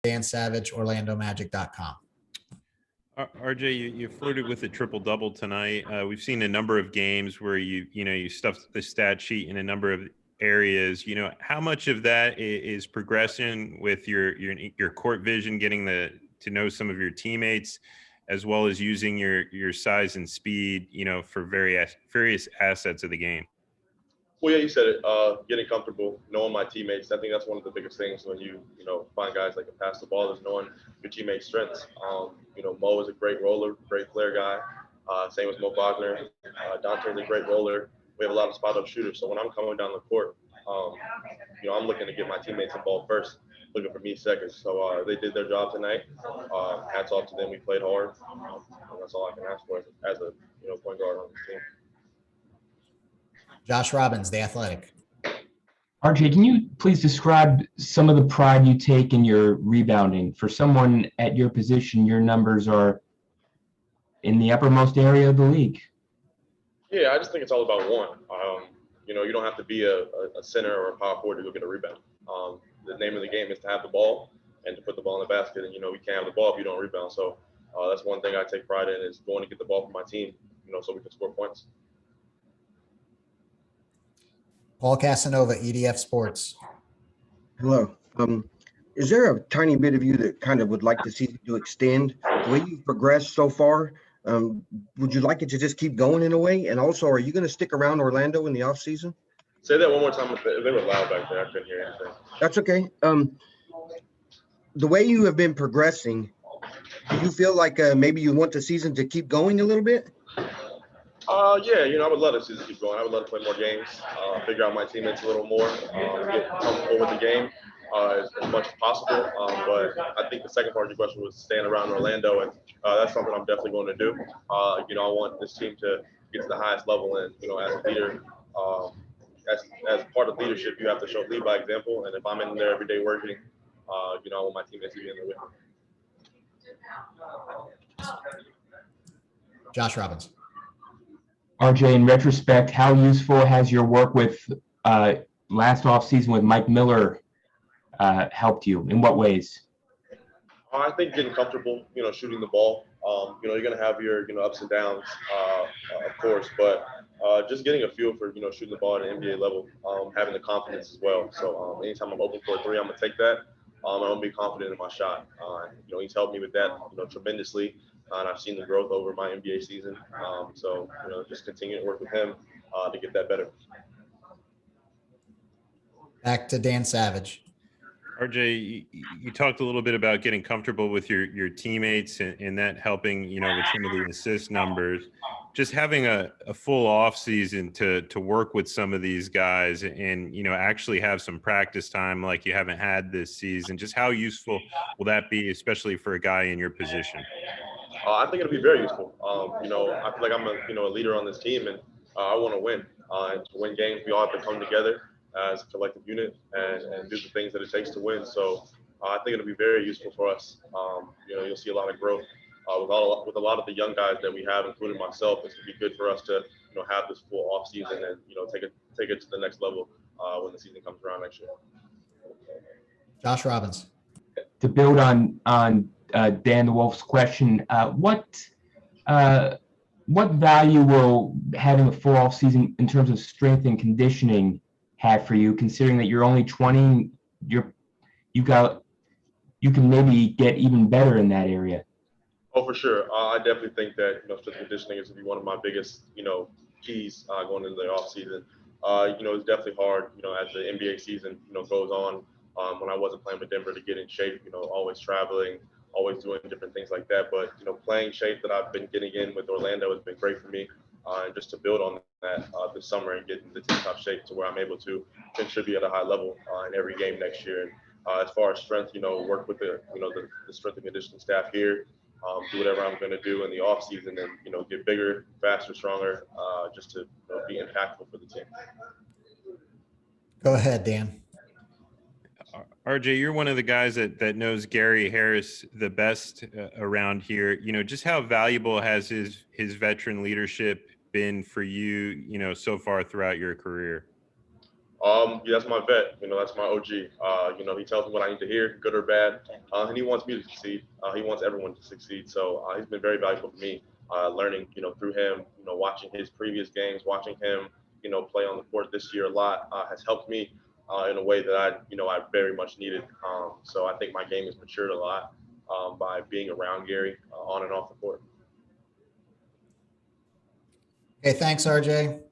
Dan Savage, OrlandoMagic.com. RJ, you flirted with a triple double tonight. We've seen a number of games where you stuffed the stat sheet in a number of areas. How much of that is progression with your court vision, getting to know some of your teammates, as well as using your size and speed, for various assets of the game? Well, yeah, you said it. Getting comfortable, knowing my teammates. I think that's one of the biggest things when you find guys that can pass the ball is knowing your teammates' strengths. Mo is a great roller, great flare guy. Same with Mo Wagner. Dante's a great roller. We have a lot of spot-up shooters. So when I'm coming down the court, I'm looking to get my teammates involved first, looking for me second. So they did their job tonight. Hats off to them. We played hard. And that's all I can ask for as a point guard on this team. Josh Robbins, The Athletic. RJ, can you please describe some of the pride you take in your rebounding? For someone at your position, your numbers are in the uppermost area of the league. Yeah, I just think it's all about one. You don't have to be a center or a power forward to go get a rebound. The name of the game is to have the ball and to put the ball in the basket. And, we can't have the ball if you don't rebound. So that's one thing I take pride in is going to get the ball for my team, so we can score points. Paul Casanova, EDF Sports. Hello. Is there a tiny bit of you that kind of would like to see you extend the way you've progressed so far? Would you like it to just keep going in a way? And also, are you going to stick around Orlando in the off season? Say that one more time. They were loud back there. I couldn't hear anything. That's okay. The way you have been progressing, do you feel like maybe you want the season to keep going a little bit? Yeah, I would love to see this keep going. I would love to play more games, figure out my teammates a little more, get comfortable with the game as much as possible. But I think the second part of your question was staying around Orlando, and that's something I'm definitely going to do. I want this team to get to the highest level, and as a leader, as part of leadership, you have to show lead by example. And if I'm in there every day working, I want my teammates to be in there with me. Josh Robbins. RJ, in retrospect, how useful has your work with last offseason with Mike Miller helped you? In what ways? I think getting comfortable, shooting the ball. You're going to have your, ups and downs, of course, but just getting a feel for, shooting the ball at an NBA level, having the confidence as well. So anytime I'm open for a three, I'm going to take that. I'm going to be confident in my shot. He's helped me with that, tremendously. And I've seen the growth over my NBA season. So, just continue to work with him to get that better. Back to Dan Savage. RJ, you talked a little bit about getting comfortable with your teammates and that helping, with some of the assist numbers. Just having a full off season to work with some of these guys and, actually have some practice time like you haven't had this season. Just how useful will that be, especially for a guy in your position? I think it'll be very useful. I feel like I'm a leader on this team, and I want to win. And to win games, we all have to come together as a collective unit and do the things that it takes to win. So I think it'll be very useful for us. You'll see a lot of growth with a lot of the young guys that we have, including myself. It's going to be good for us to have this full off season and take it to the next level when the season comes around next year. Josh Robbins. To build on Dan the Wolf's question, what value will having a full off season in terms of strength and conditioning have for you, considering that you're only 20? You can maybe get even better in that area. Oh, for sure. I definitely think that strength conditioning is going to be one of my biggest keys going into the off season. It's definitely hard as the NBA season goes on. When I wasn't playing with Denver to get in shape, always traveling, always doing different things like that. But, playing shape that I've been getting in with Orlando has been great for me. And just to build on that this summer and get into tip-top shape to where I'm able to contribute at a high level in every game next year. And as far as strength, work with the strength and conditioning staff here, do whatever I'm going to do in the off season and, get bigger, faster, stronger, just to be impactful for the team. Go ahead, Dan. RJ, you're one of the guys that knows Gary Harris the best around here. Just how valuable has his veteran leadership been for you, so far throughout your career? Yeah, that's my vet. That's my OG. He tells me what I need to hear, good or bad, and he wants me to succeed. He wants everyone to succeed. So he's been very valuable to me. Learning, through him, watching his previous games, watching him, play on the court this year a lot has helped me in a way that I very much needed. So I think my game has matured a lot by being around Gary on and off the court. Okay, thanks, RJ.